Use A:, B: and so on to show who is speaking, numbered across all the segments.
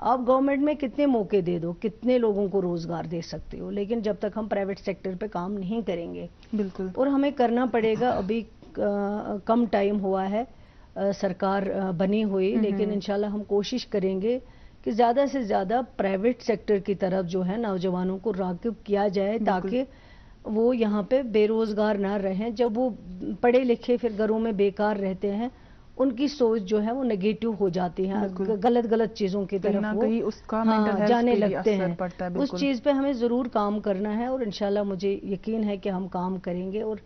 A: آپ گورنمنٹ میں کتنے موقع دے دو, کتنے لوگوں کو روزگار دے سکتے ہو, لیکن جب تک ہم پرائیویٹ سیکٹر پہ کام نہیں کریں گے,
B: بالکل,
A: اور ہمیں کرنا پڑے گا. ابھی کم ٹائم ہوا ہے سرکار بنی ہوئی, لیکن انشاءاللہ ہم کوشش کریں گے کہ زیادہ سے زیادہ پرائیویٹ سیکٹر کی طرف جو ہے نوجوانوں کو راغب کیا جائے, تاکہ وہ یہاں پہ بے روزگار نہ رہیں. جب وہ پڑھے لکھے پھر گھروں میں بیکار رہتے ہیں, ان کی سوچ جو ہے وہ نیگیٹو ہو جاتی ہے, غلط چیزوں کی طرف وہ جانے لگتے ہیں. اس چیز پہ ہمیں ضرور کام کرنا ہے, اور انشاءاللہ مجھے یقین ہے کہ ہم کام کریں گے. اور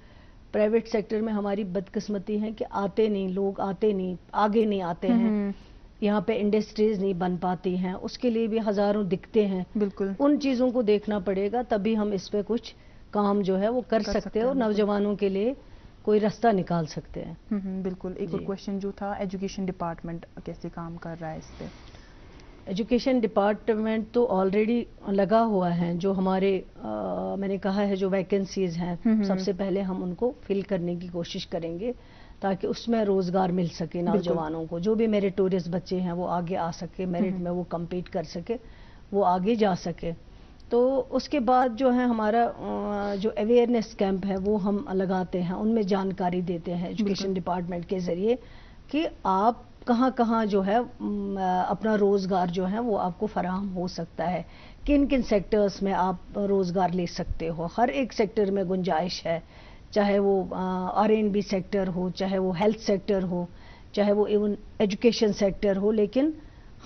A: پرائیویٹ سیکٹر میں ہماری بدقسمتی ہے کہ آتے نہیں, لوگ آتے نہیں, آگے نہیں آتے ہیں, یہاں پہ انڈسٹریز نہیں بن پاتی ہیں, اس کے لیے بھی ہزاروں دکھتے ہیں.
B: بالکل,
A: ان چیزوں کو دیکھنا پڑے گا, تبھی ہم اس پہ کچھ کام جو ہے وہ کر سکتے ہیں اور نوجوانوں کے لیے کوئی راستہ نکال سکتے ہیں.
B: بالکل. ایک اور کویشچن جو تھا, ایجوکیشن ڈپارٹمنٹ کیسے کام کر رہا ہے اس پہ؟
A: ایجوکیشن ڈپارٹمنٹ تو آلریڈی لگا ہوا ہے. جو ہمارے میں نے کہا ہے جو ویکنسیز ہیں, سب سے پہلے ہم ان کو فل کرنے کی کوشش کریں گے, تاکہ اس میں روزگار مل سکے نوجوانوں کو. جو بھی میریٹوریس بچے ہیں وہ آگے آ سکے, میرٹ میں وہ کمپیٹ کر سکے, وہ آگے جا سکے. تو اس کے بعد جو ہے ہمارا جو اویئرنیس کیمپ ہے وہ ہم لگاتے ہیں, ان میں جانکاری دیتے ہیں ایجوکیشن ڈپارٹمنٹ کے ذریعے کہ آپ کہاں کہاں جو ہے اپنا روزگار جو ہے وہ آپ کو فراہم ہو سکتا ہے, کن کن سیکٹرز میں آپ روزگار لے سکتے ہو. ہر ایک سیکٹر میں گنجائش ہے, چاہے وہ R&B سیکٹر ہو, چاہے وہ ہیلتھ سیکٹر ہو, چاہے وہ ایون ایجوکیشن سیکٹر ہو. لیکن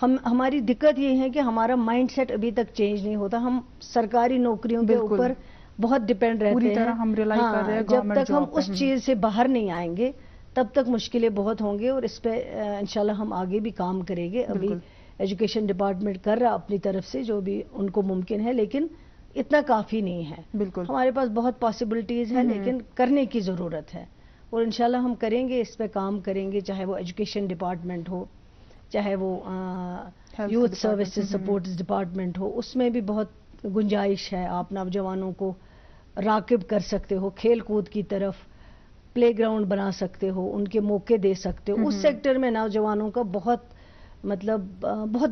A: ہماری دقت یہ ہے کہ ہمارا مائنڈ سیٹ ابھی تک چینج نہیں ہوتا. ہم سرکاری نوکریوں کے اوپر بہت ڈیپینڈ رہتے ہیں. جب تک ہم اس چیز سے باہر نہیں آئیں گے تب تک مشکلیں بہت ہوں گے, اور اس پہ انشاءاللہ ہم آگے بھی کام کریں گے. ابھی ایجوکیشن ڈپارٹمنٹ کر رہا اپنی طرف سے جو بھی ان کو ممکن ہے, لیکن اتنا کافی نہیں ہے.
B: بالکل,
A: ہمارے پاس بہت پاسبلٹیز ہیں, لیکن کرنے کی ضرورت ہے, اور انشاءاللہ ہم کریں گے, اس پہ کام کریں گے. چاہے وہ ایجوکیشن ڈپارٹمنٹ ہو, چاہے وہ یوتھ سروسز سپورٹس ڈپارٹمنٹ ہو, اس میں بھی بہت گنجائش ہے. آپ نوجوانوں کو راغب کر سکتے ہو کھیل کود کی طرف, پلے گراؤنڈ بنا سکتے ہو, ان کے موقع دے سکتے ہو. اس سیکٹر میں نوجوانوں کا بہت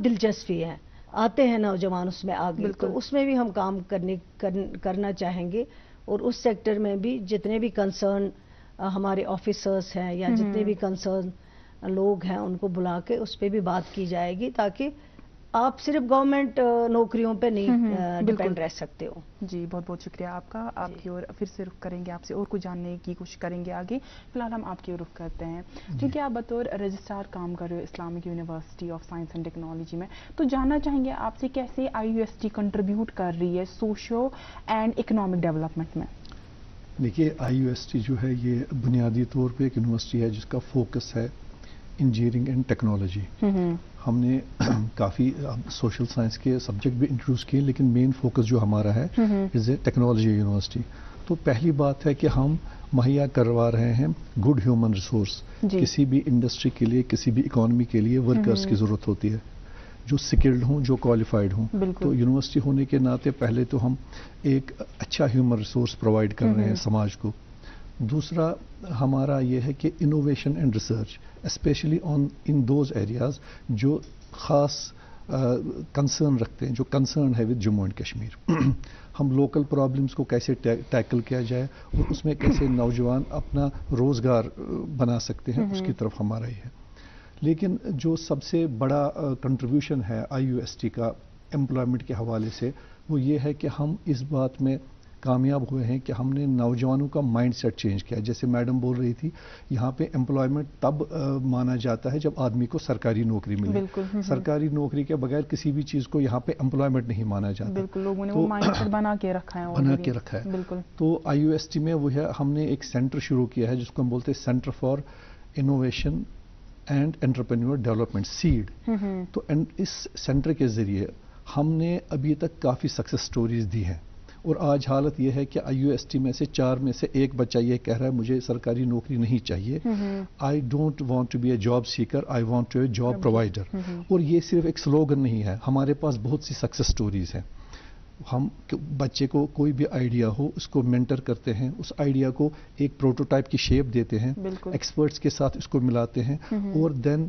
A: دلچسپی ہے, آتے ہیں نوجوان اس میں آگے. تو اس میں بھی ہم کام کرنا چاہیں گے, اور اس سیکٹر میں بھی جتنے بھی کنسرن ہمارے آفیسرز ہیں یا جتنے بھی کنسرن لوگ ہیں ان کو بلا کے اس پہ بھی بات کی جائے گی, تاکہ آپ صرف گورنمنٹ نوکریوں پہ نہیں ڈیپینڈ رہ سکتے ہو.
B: جی, بہت بہت شکریہ آپ کا. آپ کی اور پھر سے رخ کریں گے, آپ سے اور کچھ جاننے کی کوشش کریں گے آگے. فی الحال ہم آپ کی رخ کرتے ہیں, کیونکہ آپ بطور رجسٹرار کام کر رہے ہو Islamic University of Science and Technology میں, تو جاننا چاہیں گے آپ سے کیسے IUST کنٹریبیوٹ کر رہی ہے سوشو اینڈ اکنامک ڈیولپمنٹ میں.
C: دیکھیے, IUST جو ہے یہ بنیادی طور پہ ایک یونیورسٹی ہے جس کا فوکس ہے انجینئرنگ اینڈ ٹیکنالوجی. ہم نے کافی سوشل سائنس کے سبجیکٹ بھی انٹروڈیوس کیے, لیکن مین فوکس جو ہمارا ہے از اے ٹیکنالوجی یونیورسٹی. تو پہلی بات ہے کہ ہم مہیا کروا رہے ہیں گڈ ہیومن ریسورس. کسی بھی انڈسٹری کے لیے, کسی بھی اکانومی کے لیے ورکرز کی ضرورت ہوتی ہے جو سکلڈ ہوں, جو کوالیفائڈ ہوں. تو یونیورسٹی ہونے کے ناطے پہلے تو ہم ایک اچھا ہیومن ریسورس پرووائڈ کر رہے ہیں سماج کو. دوسرا ہمارا یہ ہے کہ innovation and research especially in those areas جو خاص کنسرن رکھتے ہیں, جو کنسرن ہے ود جموں اینڈ کشمیر. ہم لوکل پرابلمس کو کیسے ٹیکل کیا جائے اور اس میں کیسے نوجوان اپنا روزگار بنا سکتے ہیں, اس کی طرف ہمارا یہ ہے. لیکن جو سب سے بڑا کنٹریبیوشن ہے IUST کا امپلائمنٹ کے حوالے سے, وہ یہ ہے کہ ہم اس بات میں کامیاب ہوئے ہیں کہ ہم نے نوجوانوں کا مائنڈ سیٹ چینج کیا. جیسے میڈم بول رہی تھی, یہاں پہ امپلائمنٹ تب مانا جاتا ہے جب آدمی کو سرکاری نوکری ملے. سرکاری نوکری کے بغیر کسی بھی چیز کو یہاں پہ امپلائمنٹ نہیں مانا جاتا.
B: بالکل, لوگوں نے وہ مائنڈ سیٹ بنا کے رکھا ہے. بالکل.
C: تو IUST میں وہ ہے, ہم نے ایک سینٹر شروع کیا ہے جس کو ہم بولتے ہیں centre for innovation and entrepreneur development, سیڈ. تو اس سینٹر کے ذریعے ہم نے ابھی تک کافی سکسیس سٹوریز دی ہیں, اور آج حالت یہ ہے کہ IUST میں سے 4 میں سے 1 بچہ یہ کہہ رہا ہے مجھے سرکاری نوکری نہیں چاہیے. I don't want to be a job seeker, I want to be a job provider. اور یہ صرف ایک سلوگن نہیں ہے, ہمارے پاس بہت سی سکسیس سٹوریز ہیں. ہم بچے کو کوئی بھی آئیڈیا ہو اس کو مینٹر کرتے ہیں, اس آئیڈیا کو ایک پروٹوٹائپ کی شیپ دیتے ہیں, ایکسپرٹس کے ساتھ اس کو ملاتے ہیں, اور دین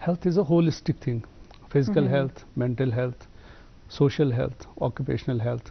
D: health is a holistic thing, physical health, mental health, social health, occupational health।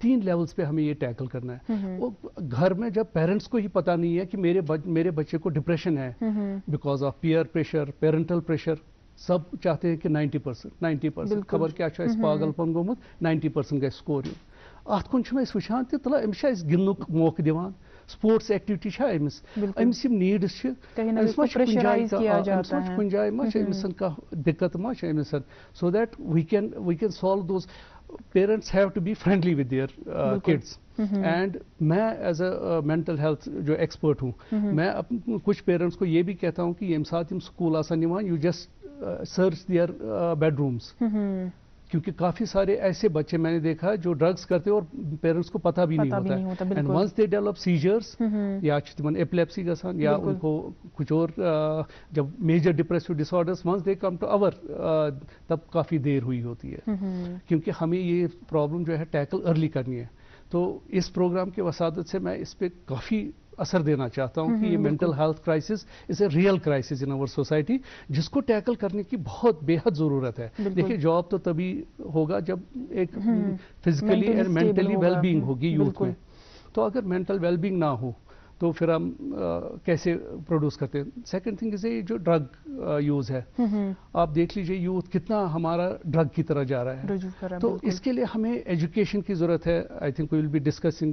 D: 3 levels پہ ہمیں یہ ٹیکل کرنا ہے. وہ گھر میں جب پیرنٹس کو ہی پتا نہیں ہے کہ میرے بچے کو ڈپریشن ہے because of peer pressure, parental pressure, سب چاہتے ہیں کہ 90% خبر کیا اس پاگل پن گومت 90% گژھِ سکور یُن. ات کُن چھُنہٕ أسۍ وٕچھان تہِ تہٕ أمِس چھا أسۍ گِنٛدنُک موقعہٕ دِوان, سپورٹس ایکٹیویٹی چھا أمِس یِم نیڈٕس چھِ أمِس ما چھِ کُنہِ جایہِ ما چھِ أمِس کانٛہہ دِقت ما چھِ أمِس, so that we can solve those. Parents have to be friendly with their kids. And میں ایز اے مینٹل ہیلتھ جو ایکسپرٹ ہوں, میں کچھ پیرنٹس کو یہ بھی کہتا ہوں کہ ییٚمہِ ساتہٕ یِم سکوٗل آسان نِوان you just search their bedrooms, کیونکہ کافی سارے ایسے بچے میں نے دیکھا جو ڈرگس کرتے اور پیرنٹس کو پتہ بھی نہیں ہوتا ہے. اینڈ ونس دے ڈیولپ سیجرس یا چھِ تِمن ایپلیپسی گژھان یا ان کو کچھ اور جب major depressive disorders once they come to اور تب کافی دیر ہوئی ہوتی ہے, کیونکہ ہمیں یہ پرابلم جو ہے ٹیکل ارلی کرنی ہے. تو اس پروگرام کی وسادت سے میں اس پہ کافی اثر دینا چاہتا ہوں کہ یہ mental health crisis is a real crisis in our society, جس کو ٹیکل کرنے کی بہت بے حد ضرورت ہے. دیکھیے جاب تو تبھی ہوگا جب ایک physically and mentally well being ہوگی یوتھ میں. تو اگر مینٹل ویل بینگ نہ ہو تو پھر ہم کیسے پروڈیوس کرتے ہیں. سیکنڈ تھنگ از یہ جو ڈرگ یوز ہے, آپ دیکھ لیجیے یوتھ کتنا ہمارا ڈرگ کی طرح جا رہا ہے. تو اس کے لیے ہمیں ایجوکیشن کی ضرورت ہے. I think we will be discussing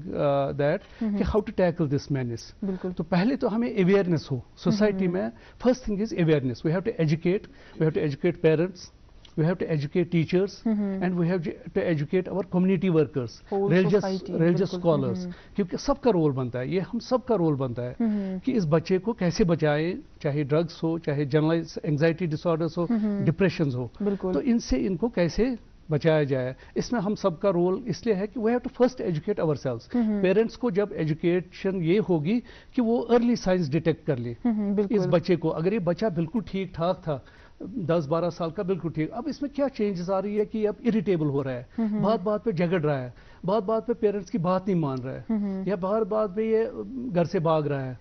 D: that کہ how to tackle this menace. تو پہلے تو ہمیں اویئرنیس ہو سوسائٹی میں. First thing is awareness. We have to educate parents, we have to educate teachers, and we have to educate our community workers, religious scholars, کیونکہ سب کا role بنتا ہے, یہ ہم سب کا رول بنتا ہے کہ اس بچے کو کیسے بچائیں, چاہے ڈرگس ہو, چاہے جنرلائز اینگزائٹی ڈس آرڈرس ہو, ڈپریشنز ہو, تو ان سے ان کو کیسے بچایا جائے. اس میں ہم سب کا رول اس لیے ہے کہ we have to first educate ourselves. Parents کو جب ایجوکیشن یہ ہوگی کہ وہ ارلی سائنس ڈیٹیکٹ کر لیں اس بچے کو. اگر یہ بچہ بالکل ٹھیک ٹھاک تھا 10-12 سال کا, بالکل ٹھیک, اب اس میں کیا چینجز آ رہی ہے کہ اب اریٹیبل ہو رہا ہے, بات پہ جھگڑ رہا ہے, بات پہ پیرنٹس کی بات نہیں مان رہا ہے, یا بات پہ یہ گھر سے بھاگ رہا ہے,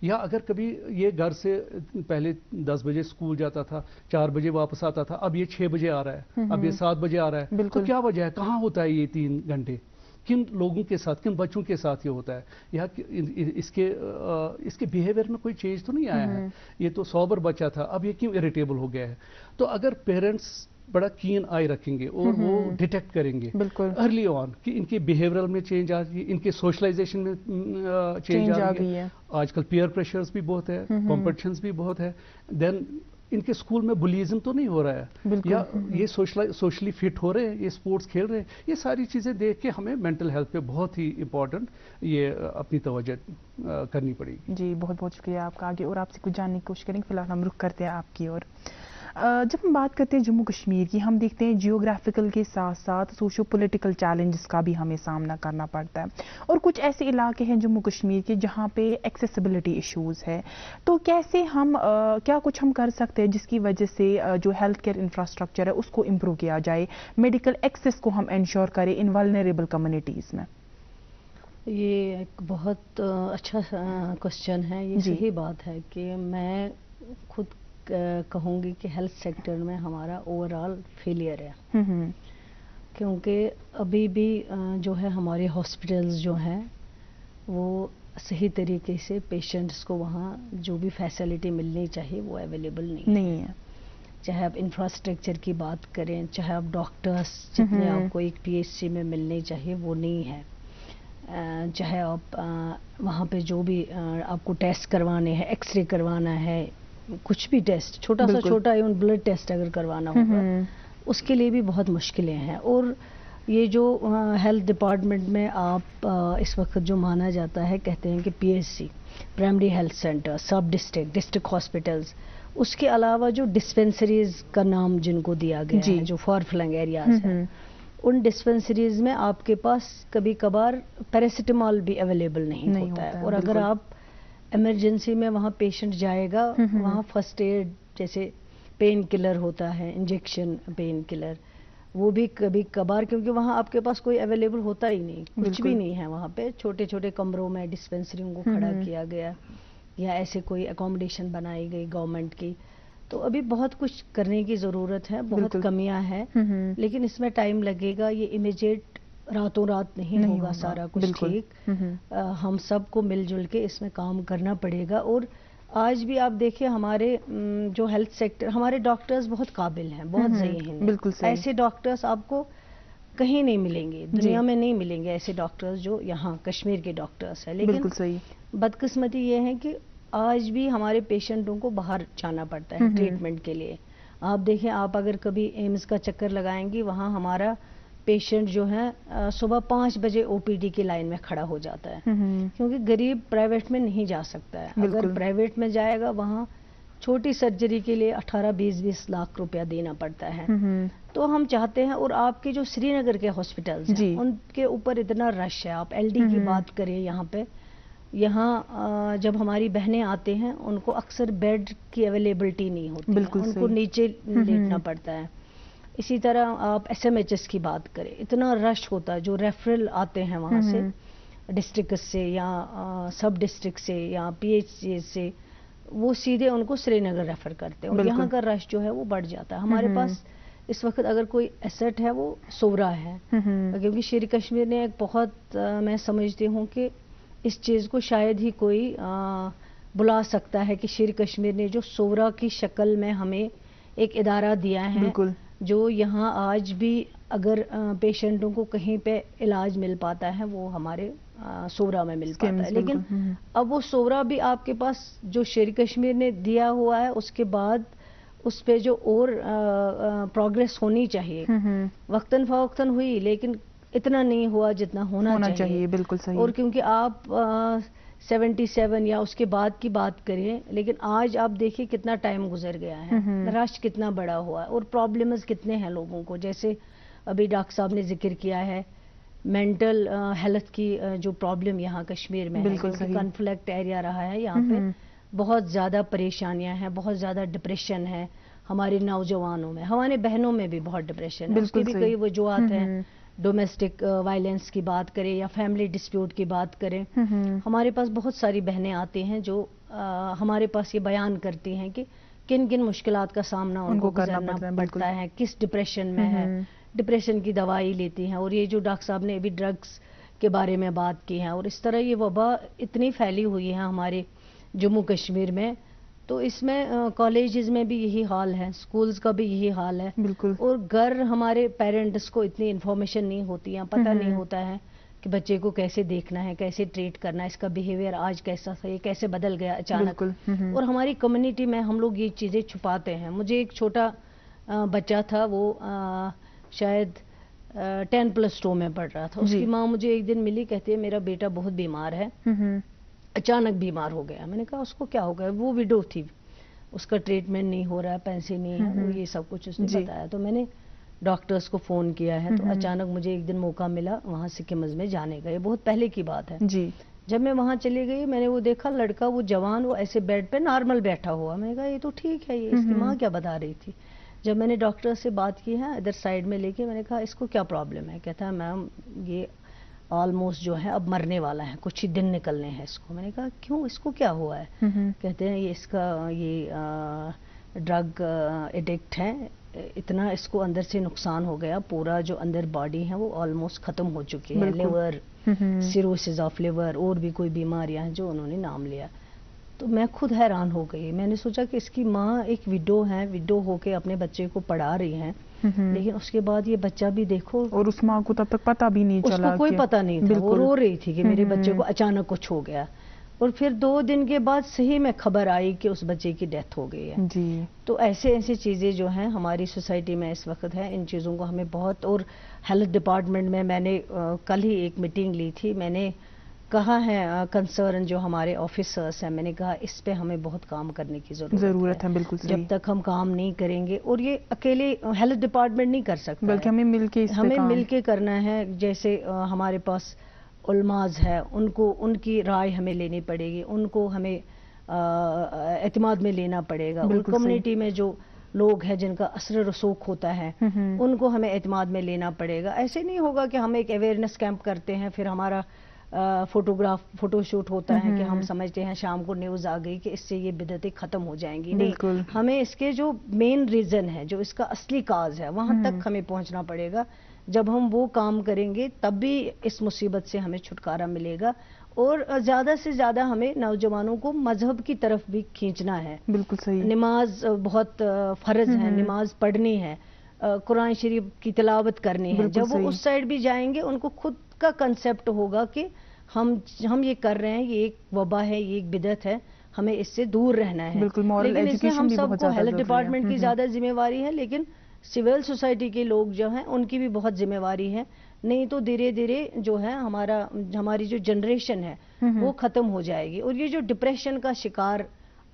D: یا اگر کبھی یہ گھر سے پہلے 10 بجے اسکول جاتا تھا, 4 بجے واپس آتا تھا, اب یہ 6 بجے آ رہا ہے, اب یہ 7 بجے آ رہا ہے. تو کیا وجہ ہے, کہاں ہوتا ہے یہ 3 گھنٹے, کن لوگوں کے ساتھ, کن بچوں کے ساتھ یہ ہوتا ہے, یا اس کے بیہیویئر میں کوئی چینج تو نہیں آیا ہے. یہ تو سوبر بچہ تھا, اب یہ کیوں اریٹیبل ہو گیا ہے. تو اگر پیرنٹس بڑا کین آئی رکھیں گے اور وہ ڈیٹیکٹ کریں گے ارلی آن کہ ان کے بیہیورل میں چینج آ رہی ہے, ان کے سوشلائزیشن میں چینج آ رہی ہے. آج کل پیئر پریشرز بھی بہت ہے, کمپٹیشنز بھی بہت ہے. دین ان کے اسکول میں بلیزم تو نہیں ہو رہا ہے, یا یہ سوشلی فٹ ہو رہے ہیں, یہ اسپورٹس کھیل رہے ہیں. یہ ساری چیزیں دیکھ کے ہمیں مینٹل ہیلتھ پہ بہت ہی امپورٹنٹ یہ اپنی توجہ کرنی پڑے گی.
B: جی بہت بہت شکریہ آپ کا. آگے اور آپ سے کچھ جاننے کی کوشش کریں گے. فی الحال ہم رخ کرتے ہیں آپ کی اور. جب ہم بات کرتے ہیں جموں کشمیر کی, ہم دیکھتے ہیں جیوگرافیکل کے ساتھ ساتھ سوشو پولیٹیکل چیلنجز کا بھی ہمیں سامنا کرنا پڑتا ہے, اور کچھ ایسے علاقے ہیں جموں کشمیر کے جہاں پہ ایکسیسیبلٹی ایشوز ہے. تو کیسے ہم کیا کچھ ہم کر سکتے ہیں جس کی وجہ سے جو ہیلتھ کیئر انفراسٹرکچر ہے اس کو امپروو کیا جائے, میڈیکل ایکسیس کو ہم انشور کریں ان ولنریبل کمیونٹیز میں.
A: یہ ایک بہت اچھا کوشچن ہے. یہ صحیح بات ہے کہ میں خود کہوں گی کہ ہیلتھ سیکٹر میں ہمارا اوور آل فیلئر ہے, کیونکہ ابھی بھی جو ہے ہمارے ہاسپٹلز جو ہیں وہ صحیح طریقے سے پیشنٹس کو وہاں جو بھی فیسلٹی ملنی چاہیے وہ اویلیبل نہیں ہے. چاہے آپ انفراسٹرکچر کی بات کریں, چاہے آپ ڈاکٹرس جتنے آپ کو ایک پی ایچ سی میں ملنے چاہیے وہ نہیں ہے, چاہے آپ وہاں پہ جو بھی آپ کو ٹیسٹ کروانے ہیں, ایکس رے کروانا ہے, کچھ بھی ٹیسٹ چھوٹا سا چھوٹا ایون بلڈ ٹیسٹ اگر کروانا ہوگا اس کے لیے بھی بہت مشکلیں ہیں. اور یہ جو ہیلتھ ڈپارٹمنٹ میں آپ اس وقت جو مانا جاتا ہے, کہتے ہیں کہ P H C, primary health centre, sub district hospitals, اس کے علاوہ جو ڈسپینسریز کا نام جن کو دیا گیا ہے جو فار فلنگ ایریاز ہیں, ان ڈسپینسریز میں آپ کے پاس کبھی کبھار پیراسیٹامال بھی اویلیبل نہیں ہوتا ہے. اور اگر آپ ایمرجنسی میں وہاں پیشنٹ جائے گا, وہاں فرسٹ ایڈ جیسے پین کلر ہوتا ہے, انجیکشن پین کلر, وہ بھی کبھی کبھار, کیونکہ وہاں آپ کے پاس کوئی اویلیبل ہوتا ہی نہیں, کچھ بھی نہیں ہے وہاں پہ. چھوٹے چھوٹے کمروں میں ڈسپینسریوں کو کھڑا کیا گیا, یا ایسے کوئی اکوموڈیشن بنائی گئی گورنمنٹ کی. تو ابھی بہت کچھ کرنے کی ضرورت ہے, بہت کمیاں ہیں, لیکن اس میں ٹائم لگے گا. یہ امیجیٹ راتوں رات نہیں ہوگا سارا کچھ ٹھیک. ہم سب کو مل جل کے اس میں کام کرنا پڑے گا. اور آج بھی آپ دیکھیں ہمارے جو ہیلتھ سیکٹر، ہمارے ڈاکٹرز بہت قابل ہیں، بہت ذہین ہیں.
B: بالکل صحیح.
A: ایسے ڈاکٹرز آپ کو کہیں نہیں ملیں گے، دنیا میں نہیں ملیں گے ایسے ڈاکٹرز جو یہاں کشمیر کے ڈاکٹرز ہیں. لیکن
B: بالکل صحیح.
A: بدقسمتی یہ ہے کہ آج بھی ہمارے پیشنٹوں کو باہر جانا پڑتا ہے ٹریٹمنٹ کے لیے. آپ دیکھیں، آپ اگر کبھی ایمز کا چکر لگائیں گی، وہاں ہمارا پیشنٹ جو ہے صبح 5 بجے او پی ڈی کی لائن میں کھڑا ہو جاتا ہے، کیونکہ غریب پرائیویٹ میں نہیں جا سکتا ہے. اگر پرائیویٹ میں جائے گا وہاں چھوٹی سرجری کے لیے 18-20 لاکھ روپیہ دینا پڑتا ہے. تو ہم چاہتے ہیں، اور آپ کے جو سری نگر کے ہاسپٹلز ہیں ان کے اوپر اتنا رش ہے. آپ ایل ڈی کی بات کریں، یہاں جب ہماری بہنیں آتے ہیں ان کو اکثر بیڈ کی اویلیبلٹی نہیں ہوتی، ان کو نیچے لیٹنا پڑتا ہے. اسی طرح آپ ایس ایم ایچ ایس کی بات کریں، اتنا رش ہوتا ہے. جو ریفرل آتے ہیں وہاں سے ڈسٹرکٹ سے یا سب ڈسٹرکٹ سے یا پی ایچ سی سے، وہ سیدھے ان کو سری نگر ریفر کرتے ہیں، اور یہاں کا رش جو ہے وہ بڑھ جاتا ہے. ہمارے پاس اس وقت اگر کوئی ایسٹ ہے وہ سورا ہے، کیونکہ شیر کشمیر نے ایک بہت، میں سمجھتی ہوں کہ اس چیز کو شاید ہی کوئی بلا سکتا ہے کہ شیر کشمیر نے جو سورا کی شکل میں ہمیں ایک ادارہ دیا ہے، جو یہاں آج بھی اگر پیشنٹوں کو کہیں پہ علاج مل پاتا ہے وہ ہمارے سورا میں مل پاتا ہے. لیکن اب وہ سورا بھی آپ کے پاس جو شیر کشمیر نے دیا ہوا ہے، اس کے بعد اس پہ جو اور پروگریس ہونی چاہیے، وقتاً فوقتاً ہوئی لیکن اتنا نہیں ہوا جتنا ہونا چاہیے.
B: بالکل صحیح.
A: اور کیونکہ آپ 77 یا اس کے بعد کی بات کریں، لیکن آج آپ دیکھیں کتنا ٹائم گزر گیا ہے، رش کتنا بڑا ہوا ہے، اور پرابلمز کتنے ہیں لوگوں کو. جیسے ابھی ڈاکٹر صاحب نے ذکر کیا ہے مینٹل ہیلتھ کی جو پرابلم یہاں کشمیر میں ہے، کیونکہ کنفلکٹ ایریا رہا ہے یہاں پہ، بہت زیادہ پریشانیاں ہیں، بہت زیادہ ڈپریشن ہے ہمارے نوجوانوں میں، ہمارے بہنوں میں بھی بہت ڈپریشن ہے. اس کی بھی کئی وجوہات ہیں. ڈومیسٹک وائلنس کی بات کریں یا فیملی ڈسپیوٹ کی بات کریں، ہمارے پاس بہت ساری بہنیں آتی ہیں جو ہمارے پاس یہ بیان کرتی ہیں کہ کن کن مشکلات کا سامنا ان کو کرنا پڑتا ہے، کس ڈپریشن میں ہے، ڈپریشن کی دوائی لیتی ہیں. اور یہ جو ڈاکٹر صاحب نے ابھی ڈرگس کے بارے میں بات کی ہے، اور اس طرح یہ وبا اتنی پھیلی ہوئی ہے ہمارے جموں کشمیر میں، تو اس میں کالجز میں بھی یہی حال ہے، سکولز کا بھی یہی حال ہے.
B: بالکل. اور
A: گھر ہمارے پیرنٹس کو اتنی انفارمیشن نہیں ہوتی ہے، پتہ نہیں ہوتا ہے کہ بچے کو کیسے دیکھنا ہے، کیسے ٹریٹ کرنا ہے، اس کا بیہیویئر آج کیسا تھا، یہ کیسے بدل گیا اچانک. اور ہماری کمیونٹی میں ہم لوگ یہ چیزیں چھپاتے ہیں. مجھے ایک چھوٹا بچہ تھا، وہ شاید 10+2 میں پڑھ رہا تھا. اس کی ماں مجھے ایک دن ملی، کہتی ہے میرا بیٹا بہت بیمار ہے، اچانک بیمار ہو گیا. میں نے کہا اس کو کیا ہو گیا؟ وہ ویڈو تھی، اس کا ٹریٹمنٹ نہیں ہو رہا ہے، پیسے نہیں ہیں، وہ یہ سب کچھ اس نے بتایا. تو میں نے ڈاکٹرز کو فون کیا ہے، تو اچانک مجھے ایک دن موقع ملا وہاں سکمز میں جانے کا. یہ بہت پہلے کی بات ہے. جب میں وہاں چلی گئی، میں نے وہ دیکھا لڑکا، وہ جوان، وہ ایسے بیڈ پہ نارمل بیٹھا ہوا. میں نے کہا یہ تو ٹھیک ہے، یہ اس کی ماں کیا بتا رہی تھی. جب میں نے ڈاکٹر سے بات کی ہے ادھر سائڈ میں لے کے، میں نے کہا اس کو کیا پرابلم ہے؟ کہتا ہے میم یہ آلموسٹ جو ہے اب مرنے والا ہے، کچھ ہی دن نکلنے ہیں اس کو. میں نے کہا کیوں، اس کو کیا ہوا ہے؟ کہتے ہیں یہ اس کا یہ ڈرگ ایڈکٹ ہے، اتنا اس کو اندر سے نقصان ہو گیا، پورا جو اندر باڈی ہے وہ آلموسٹ ختم ہو چکی ہے، لیور، سیروسز آف لیور، اور بھی کوئی بیماریاں ہیں جو انہوں نے نام لیا. تو میں خود حیران ہو گئی. میں نے سوچا کہ اس کی ماں ایک وڈو ہے، وڈو ہو کے اپنے بچے کو پڑھا رہی ہیں، لیکن اس کے بعد یہ بچہ بھی دیکھو،
B: اور اس ماں کو تب تک پتہ بھی نہیں چلا،
A: اس کو کوئی پتہ نہیں تھا. وہ رو رہی تھی کہ میرے بچے کو اچانک کچھ ہو گیا. اور پھر 2 دن کے بعد صحیح میں خبر آئی کہ اس بچے کی ڈیتھ ہو گئی ہے. تو ایسے چیزیں جو ہیں ہماری سوسائٹی میں اس وقت ہیں، ان چیزوں کو ہمیں بہت. اور ہیلتھ ڈپارٹمنٹ میں نے کل ہی ایک میٹنگ لی تھی. میں نے کہا ہے کنسرن جو ہمارے آفیسرس ہیں، میں نے کہا اس پہ ہمیں بہت کام کرنے کی ضرورت ہے.
B: بالکل.
A: جب تک ہم کام نہیں کریں گے، اور یہ اکیلے ہیلتھ ڈپارٹمنٹ نہیں کر سکتا،
B: بلکہ ہمیں مل کے
A: کرنا ہے. جیسے ہمارے پاس علماز ہے، ان کی رائے ہمیں لینی پڑے گی، ان کو ہمیں اعتماد میں لینا پڑے گا. اور کمیونٹی میں جو لوگ ہیں جن کا اثر رسوخ ہوتا ہے، ان کو ہمیں اعتماد میں لینا پڑے گا. ایسے نہیں ہوگا کہ ہم ایک اویئرنیس کیمپ کرتے ہیں، پھر ہمارا فوٹو شوٹ ہوتا ہے کہ ہم سمجھتے ہیں شام کو نیوز آ گئی کہ اس سے یہ بدعتیں ختم ہو جائیں گی. نہیں، ہمیں اس کے جو مین ریزن ہے، جو اس کا اصلی کاز ہے، وہاں تک ہمیں پہنچنا پڑے گا. جب ہم وہ کام کریں گے تب بھی اس مصیبت سے ہمیں چھٹکارا ملے گا. اور زیادہ سے زیادہ ہمیں نوجوانوں کو مذہب کی طرف بھی کھینچنا ہے.
B: بالکل صحیح.
A: نماز بہت فرض ہے, نماز پڑھنی ہے, قرآن شریف کی تلاوت کرنی ہے. جب وہ اس سائڈ بھی جائیں گے ان کو خود کا کنسیپٹ ہوگا کہ ہم یہ کر رہے ہیں, یہ ایک وبا ہے, یہ ایک بدعت ہے, ہمیں اس سے دور رہنا ہے. لیکن اس میں ہم سب کو ہیلتھ ڈپارٹمنٹ کی زیادہ ذمہ واری ہے, لیکن سول سوسائٹی کے لوگ جو ہیں ان کی بھی بہت ذمہ واری ہے. نہیں تو دھیرے دھیرے جو ہے ہماری جو جنریشن ہے وہ ختم ہو جائے گی. اور یہ جو ڈپریشن کا شکار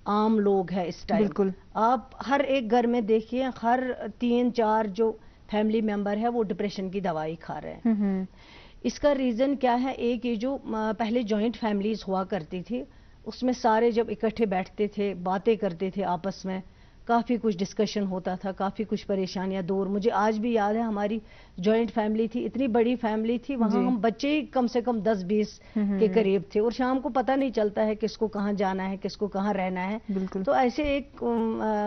A: عام لوگ ہے اس ٹائم, آپ ہر ایک گھر میں دیکھیے, ہر 3-4 جو فیملی ممبر ہے وہ ڈپریشن کی دوائی کھا رہے ہیں. اس کا ریزن کیا ہے؟ ایک یہ جو پہلے جوائنٹ فیملیز ہوا کرتی تھی, اس میں سارے جب اکٹھے بیٹھتے تھے, باتیں کرتے تھے آپس میں, کافی کچھ ڈسکشن ہوتا تھا, کافی کچھ پریشانیاں دور. مجھے آج بھی یاد ہے ہماری جوائنٹ فیملی تھی, اتنی بڑی فیملی تھی, وہاں ہم بچے ہی کم سے کم 10-20 کے قریب تھے, اور شام کو پتہ نہیں چلتا ہے کس کو کہاں جانا ہے, کس کو کہاں رہنا ہے. تو ایسے ایک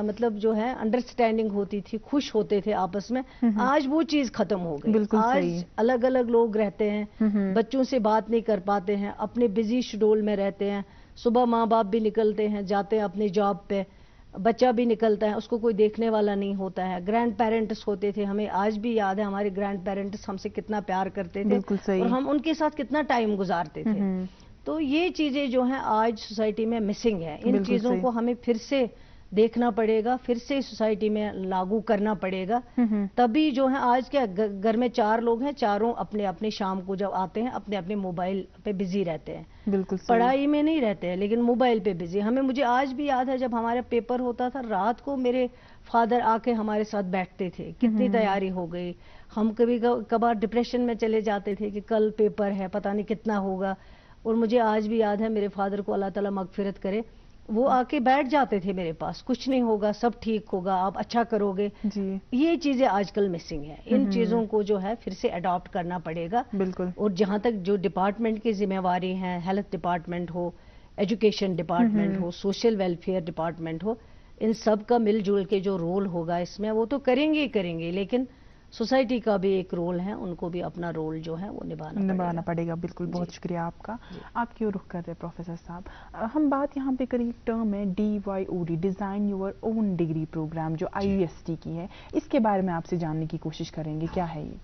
A: مطلب جو ہے انڈرسٹینڈنگ ہوتی تھی, خوش ہوتے تھے آپس میں. آج وہ چیز ختم ہو گئی. آج الگ الگ لوگ رہتے ہیں, بچوں سے بات نہیں کر پاتے ہیں, اپنے بزی شیڈول میں رہتے ہیں. صبح ماں باپ بھی نکلتے ہیں, جاتے ہیں اپنی جاب پہ, بچہ بھی نکلتا ہے, اس کو کوئی دیکھنے والا نہیں ہوتا ہے. گرینڈ پیرنٹس ہوتے تھے, ہمیں آج بھی یاد ہے ہمارے گرینڈ پیرنٹس ہم سے کتنا پیار کرتے تھے اور ہم ان کے ساتھ کتنا ٹائم گزارتے تھے. تو یہ چیزیں جو ہیں آج سوسائٹی میں مسنگ ہیں. ان چیزوں کو ہمیں پھر سے دیکھنا پڑے گا, پھر سے سوسائٹی میں لاگو کرنا پڑے گا. تبھی جو ہے آج کیا گھر میں 4 لوگ ہیں, چاروں اپنے اپنے شام کو جب آتے ہیں اپنے اپنے موبائل پہ بزی رہتے ہیں. بالکل پڑھائی میں نہیں رہتے ہیں لیکن موبائل پہ بزی. مجھے آج بھی یاد ہے جب ہمارا پیپر ہوتا تھا, رات کو میرے فادر آ کے ہمارے ساتھ بیٹھتے تھے, کتنی تیاری ہو گئی. ہم کبھی کبھار ڈپریشن میں چلے جاتے تھے کہ کل پیپر ہے, پتہ نہیں کتنا ہوگا. اور مجھے آج بھی یاد ہے میرے فادر کو اللہ تعالیٰ مغفرت کرے, وہ آ کے بیٹھ جاتے تھے میرے پاس, کچھ نہیں ہوگا, سب ٹھیک ہوگا, آپ اچھا کرو گے. یہ چیزیں آج کل مسنگ ہیں. ان چیزوں کو جو ہے پھر سے اڈاپٹ کرنا پڑے گا. بالکل. اور جہاں تک جو ڈپارٹمنٹ کی ذمہ واری ہیں, ہیلتھ ڈپارٹمنٹ ہو, ایجوکیشن ڈپارٹمنٹ ہو, سوشل ویلفیئر ڈپارٹمنٹ ہو, ان سب کا مل جل کے جو رول ہوگا اس میں, وہ تو کریں گے, لیکن سوسائٹی کا بھی ایک رول ہے, ان کو بھی اپنا رول جو ہے وہ نبھانا پڑے گا.
B: بالکل. بہت شکریہ آپ کا. آپ کیوں رخ کر رہے پروفیسر صاحب؟ ہم بات یہاں پہ کریں, ایک ٹرم ہے DYOD, design your own degree program, جو IUST کی ہے, اس کے بارے میں آپ سے جاننے کی کوشش کریں گے. کیا ہے یہ؟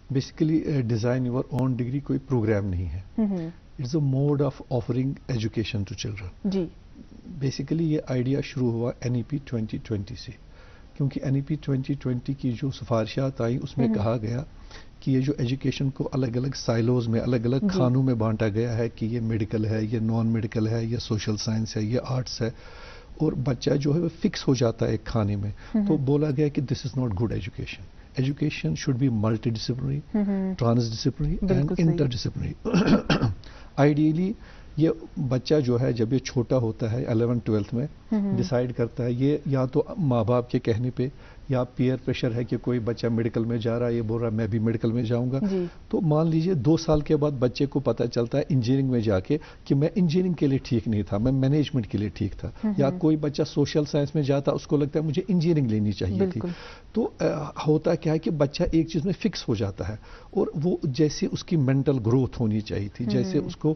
C: Basically design your own degree کوئی پروگرام نہیں ہے, it's a mode of offering education to children. جی. بیسیکلی یہ آئیڈیا شروع ہوا NEP 2020 سے, کیونکہ NEP 2020 کی جو سفارشات آئیں اس میں کہا گیا کہ یہ جو ایجوکیشن کو الگ الگ سائلوز میں, الگ الگ خانوں میں بانٹا گیا ہے کہ یہ میڈیکل ہے, یہ نان میڈیکل ہے, یہ سوشل سائنس ہے, یہ آرٹس ہے, اور بچہ جو ہے وہ فکس ہو جاتا ہے ایک کھانے میں. تو بولا گیا کہ this is not good education. Education should be multidisciplinary, transdisciplinary and interdisciplinary. Ideally یہ بچہ جو ہے جب یہ چھوٹا ہوتا ہے 11th-12th میں ڈیسائیڈ کرتا ہے, یہ یا تو ماں باپ کے کہنے پہ یا پیئر پریشر ہے کہ کوئی بچہ میڈیکل میں جا رہا ہے, یہ بول رہا ہے میں بھی میڈیکل میں جاؤں گا. تو مان لیجئے 2 سال کے بعد بچے کو پتہ چلتا ہے انجینئرنگ میں جا کے کہ میں انجینئرنگ کے لیے ٹھیک نہیں تھا, میں مینجمنٹ کے لیے ٹھیک تھا. یا کوئی بچہ سوشل سائنس میں جاتا, اس کو لگتا ہے مجھے انجینئرنگ لینی چاہیے تھی. تو ہوتا کیا ہے کہ بچہ ایک چیز میں فکس ہو جاتا ہے, اور وہ جیسے اس کی مینٹل گروتھ ہونی چاہیے تھی, جیسے اس کو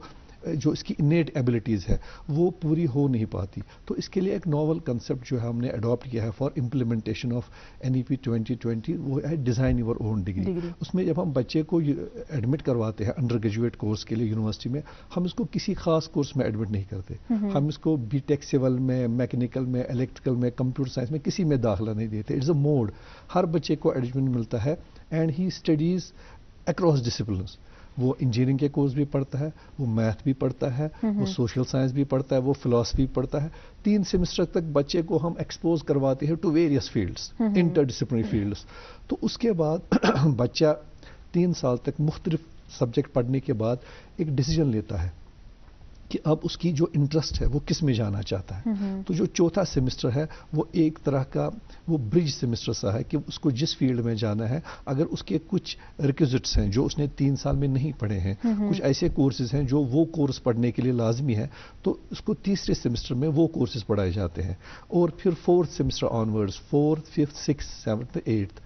C: جو اس کی انیٹ ایبلٹیز ہے وہ پوری ہو نہیں پاتی. تو اس کے لیے ایک ناول کنسپٹ جو ہے ہم نے اڈاپٹ کیا ہے فار امپلیمنٹیشن آف NEP 2020, وہ ہے ڈیزائن یور اون ڈگری. اس میں جب ہم بچے کو ایڈمٹ کرواتے ہیں انڈر گریجویٹ کورس کے لیے یونیورسٹی میں, ہم اس کو کسی خاص کورس میں ایڈمٹ نہیں کرتے. ہم اس کو BTech سول میں, میکینیکل میں, الیکٹریکل میں, کمپیوٹر سائنس میں کسی میں داخلہ نہیں دیتے. It's a mood. ہر بچے کو ایڈمٹ ملتا ہے and he studies across disciplines. وہ انجینئرنگ کے کورس بھی پڑھتا ہے, وہ میتھ بھی پڑھتا ہے, وہ سوشل سائنس بھی پڑھتا ہے, وہ فلاسفی پڑھتا ہے. 3 سیمسٹر تک بچے کو ہم ایکسپوز کرواتے ہیں to various fields, interdisciplinary fields. تو اس کے بعد بچہ 3 سال تک مختلف سبجیکٹ پڑھنے کے بعد ایک ڈیسیجن لیتا ہے کہ اب اس کی جو انٹرسٹ ہے وہ کس میں جانا چاہتا ہے. تو جو 4تھا سیمسٹر ہے وہ ایک طرح کا وہ برج سیمسٹر سا ہے کہ اس کو جس فیلڈ میں جانا ہے, اگر اس کے کچھ ریکوزٹس ہیں جو اس نے 3 سال میں نہیں پڑھے ہیں, کچھ ایسے کورسز ہیں جو وہ کورس پڑھنے کے لیے لازمی ہے, تو اس کو تیسرے سیمسٹر میں وہ کورسز پڑھائے جاتے ہیں. اور پھر 4th semester onwards, 4th, 5th, 6th, 7th, 8th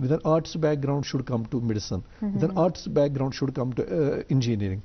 C: with an arts background should come to medicine, with an arts background should come to engineering।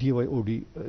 C: DYOD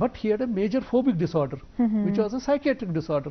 D: But he had a major phobic disorder, which was a psychiatric disorder,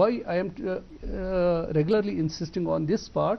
D: why I am regularly insisting on this part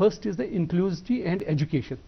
D: first is the inclusivity and education.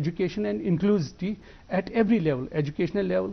D: education and inclusivity at every level, educational level,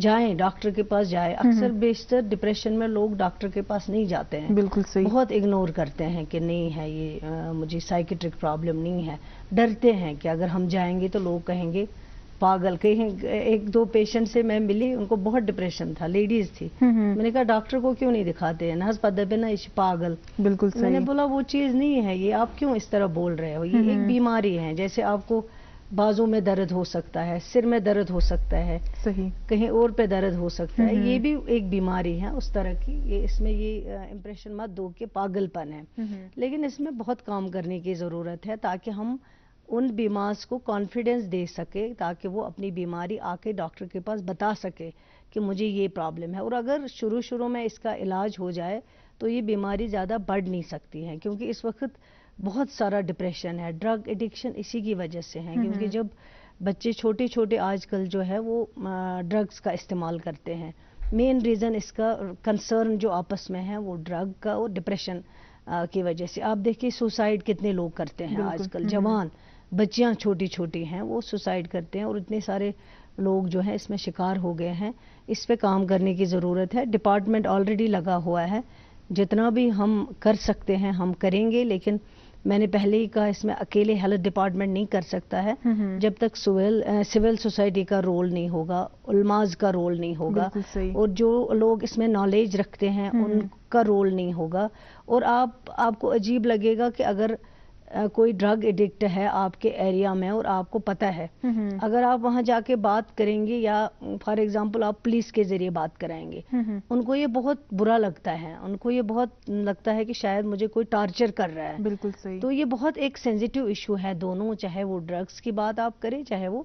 A: جائیں doctor کے پاس جائیں. اکثر بیشتر depression میں لوگ doctor کے پاس نہیں جاتے ہیں.
B: بالکل صحیح.
A: بہت اگنور کرتے ہیں کہ نہیں ہے یہ مجھے سائیکیٹرک پرابلم نہیں ہے. ڈرتے ہیں کہ اگر ہم جائیں گے تو لوگ کہیں گے پاگل. کہیں ایک دو پیشنٹ سے میں ملی, ان کو بہت ڈپریشن تھا, لیڈیز تھی. میں نے کہا ڈاکٹر کو کیوں نہیں دکھاتے ہیں؟ ناز پدہ پہ نا پاگل.
B: بالکل صحیح.
A: میں نے بولا وہ چیز نہیں ہے, یہ آپ کیوں اس طرح بول رہے ہو؟ یہ ایک بیماری ہے. جیسے آپ کو بازو میں درد ہو سکتا ہے, سر میں درد ہو سکتا ہے,
B: صحیح,
A: کہیں اور پہ درد ہو سکتا ہے, یہ بھی ایک بیماری ہے اس طرح کی. یہ اس میں یہ امپریشن مت دو کہ پاگل پن ہے. لیکن اس میں بہت کام کرنے کی ضرورت ہے تاکہ ہم ان بیمارز کو کانفیڈنس دے سکے, تاکہ وہ اپنی بیماری آ کے ڈاکٹر کے پاس بتا سکے کہ مجھے یہ پرابلم ہے. اور اگر شروع میں اس کا علاج ہو جائے تو یہ بیماری زیادہ بڑھ نہیں سکتی ہے, کیونکہ اس وقت بہت سارا ڈپریشن ہے. ڈرگ ایڈکشن اسی کی وجہ سے ہے, کیونکہ جب بچے چھوٹے آج کل جو ہے وہ ڈرگز کا استعمال کرتے ہیں. مین ریزن اس کا کنسرن جو آپس میں ہے وہ ڈرگ کا اور ڈپریشن کی وجہ سے. آپ دیکھیے سوسائڈ کتنے لوگ کرتے ہیں آج کل, جوان بچیاں چھوٹی ہیں وہ سوسائڈ کرتے ہیں, اور اتنے سارے لوگ جو ہیں اس میں شکار ہو گئے ہیں. اس پہ کام کرنے کی ضرورت ہے. ڈپارٹمنٹ آلریڈی لگا ہوا ہے, جتنا بھی ہم کر سکتے ہیں ہم کریں گے. لیکن میں نے پہلے ہی کہا اس میں اکیلے ہیلتھ ڈپارٹمنٹ نہیں کر سکتا ہے جب تک سول سوسائٹی کا رول نہیں ہوگا, علماز کا رول نہیں ہوگا, اور جو لوگ اس میں نالج رکھتے ہیں ان کا رول نہیں ہوگا. اور آپ کو عجیب لگے گا کہ اگر کوئی ڈرگ ایڈکٹ ہے آپ کے ایریا میں اور آپ کو پتہ ہے, اگر آپ وہاں جا کے بات کریں گے یا فار ایگزامپل آپ پولیس کے ذریعے بات کرائیں گے, ان کو یہ بہت برا لگتا ہے, ان کو یہ بہت لگتا ہے کہ شاید مجھے کوئی ٹارچر کر رہا ہے.
B: بالکل صحیح.
A: تو یہ بہت ایک سینسیٹیو ایشو ہے دونوں, چاہے وہ ڈرگس کی بات آپ کریں چاہے وہ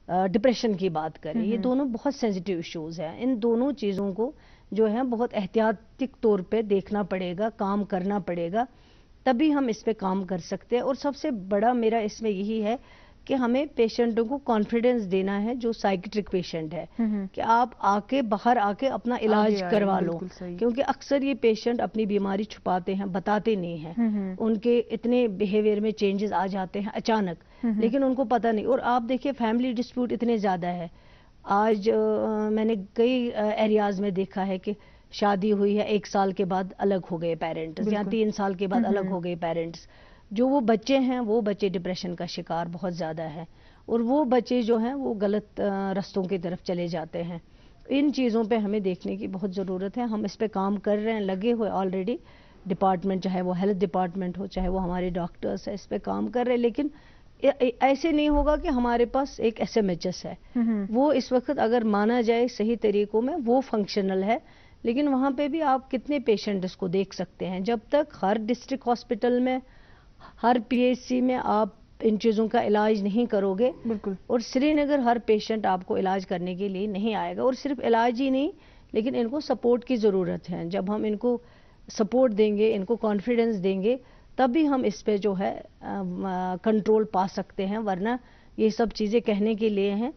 A: ڈپریشن کی بات کریں. یہ دونوں بہت سینسیٹیو ایشوز ہیں. ان دونوں چیزوں کو جو ہے بہت احتیاطی طور پہ دیکھنا پڑے گا, کام کرنا پڑے گا, تبھی ہم اس پہ کام کر سکتے ہیں. اور سب سے بڑا میرا اس میں یہی ہے کہ ہمیں پیشنٹوں کو کانفیڈنس دینا ہے جو سائیکیٹرک پیشنٹ ہے, کہ آپ باہر آ کے اپنا علاج کروا لو. کیونکہ اکثر یہ پیشنٹ اپنی بیماری چھپاتے ہیں, بتاتے نہیں ہیں. ان کے اتنے بیہیویئر میں چینجز آ جاتے ہیں اچانک, لیکن ان کو پتہ نہیں. اور آپ دیکھیے فیملی ڈسپیوٹ اتنے زیادہ ہے آج. میں نے کئی ایریاز میں دیکھا ہے کہ شادی ہوئی ہے 1 سال کے بعد الگ ہو گئے پیرنٹس, یا 3 سال کے بعد الگ ہو گئے پیرنٹس. جو وہ بچے ہیں وہ بچے ڈپریشن کا شکار بہت زیادہ ہے, اور وہ بچے جو ہیں وہ غلط رستوں کی طرف چلے جاتے ہیں. ان چیزوں پہ ہمیں دیکھنے کی بہت ضرورت ہے. ہم اس پہ کام کر رہے ہیں, لگے ہوئے آلریڈی ڈپارٹمنٹ, چاہے وہ ہیلتھ ڈپارٹمنٹ ہو چاہے وہ ہمارے ڈاکٹرس ہیں, اس پہ کام کر رہے ہیں. لیکن ایسے نہیں ہوگا کہ ہمارے پاس ایک SMHS ہے, وہ اس وقت اگر مانا جائے صحیح طریقوں میں وہ فنکشنل ہے, لیکن وہاں پہ بھی آپ کتنے پیشنٹس کو دیکھ سکتے ہیں. جب تک ہر ڈسٹرکٹ ہاسپٹل میں ہر PHC میں آپ ان چیزوں کا علاج نہیں کرو گے,
B: بالکل,
A: اور سری نگر ہر پیشنٹ آپ کو علاج کرنے کے لیے نہیں آئے گا. اور صرف علاج ہی نہیں, لیکن ان کو سپورٹ کی ضرورت ہے. جب ہم ان کو سپورٹ دیں گے, ان کو کانفیڈنس دیں گے, تبھی ہم اس پہ جو ہے کنٹرول پا سکتے ہیں. ورنہ یہ سب چیزیں کہنے کے لیے ہیں,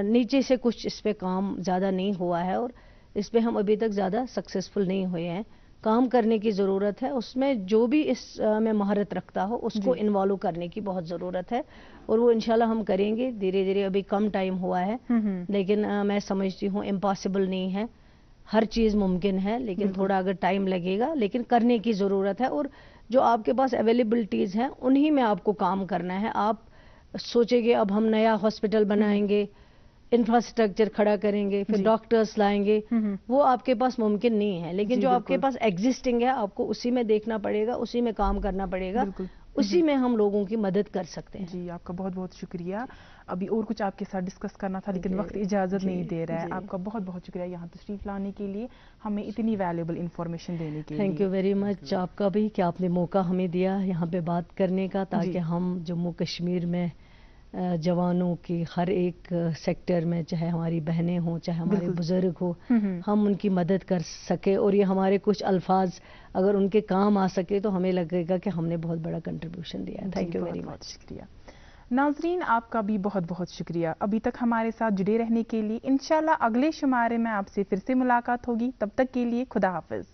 A: نیچے سے کچھ اس پہ کام زیادہ نہیں ہوا ہے, اور اس پہ ہم ابھی تک زیادہ سکسیسفل نہیں ہوئے ہیں. کام کرنے کی ضرورت ہے. اس میں جو بھی اس میں مہارت رکھتا ہو اس کو انوالو کرنے کی بہت ضرورت ہے, اور وہ انشاءاللہ ہم کریں گے دھیرے دھیرے. ابھی کم ٹائم ہوا ہے, لیکن میں سمجھتی ہوں امپاسبل نہیں ہے, ہر چیز ممکن ہے, لیکن تھوڑا اگر ٹائم لگے گا, لیکن کرنے کی ضرورت ہے. اور جو آپ کے پاس اویلیبلٹیز ہیں انہی میں آپ کو کام کرنا ہے. آپ سوچیں گے اب ہم نیا ہاسپٹل بنائیں گے, انفراسٹرکچر کھڑا کریں گے, پھر ڈاکٹرز لائیں گے, وہ آپ کے پاس ممکن نہیں ہے. لیکن جو آپ کے پاس ایگزسٹنگ ہے آپ کو اسی میں دیکھنا پڑے گا, اسی میں کام کرنا پڑے گا, اسی میں ہم لوگوں کی مدد کر سکتے ہیں.
B: جی آپ کا بہت بہت شکریہ. ابھی اور کچھ آپ کے ساتھ ڈسکس کرنا تھا لیکن وقت اجازت نہیں دے رہا ہے. آپ کا بہت بہت شکریہ یہاں تشریف لانے کے لیے, ہمیں اتنی ویلیبل انفارمیشن دینے کے لیے.
A: تھینک یو ویری مچ آپ کا بھی کہ آپ نے موقع ہمیں دیا یہاں پہ بات کرنے کا, تاکہ ہم جموں کشمیر میں جوانوں کی ہر ایک سیکٹر میں, چاہے ہماری بہنیں ہوں چاہے ہمارے بزرگ ہو, ہم ان کی مدد کر سکے. اور یہ ہمارے کچھ الفاظ اگر ان کے کام آ سکے تو ہمیں لگے گا کہ ہم نے بہت بڑا کنٹریبیوشن دیا ہے. Thank you very much.
B: شکریہ. ناظرین آپ کا بھی بہت بہت شکریہ ابھی تک ہمارے ساتھ جڑے رہنے کے لیے. انشاءاللہ اگلے شمارے میں آپ سے پھر سے ملاقات ہوگی. تب تک کے لیے خدا حافظ.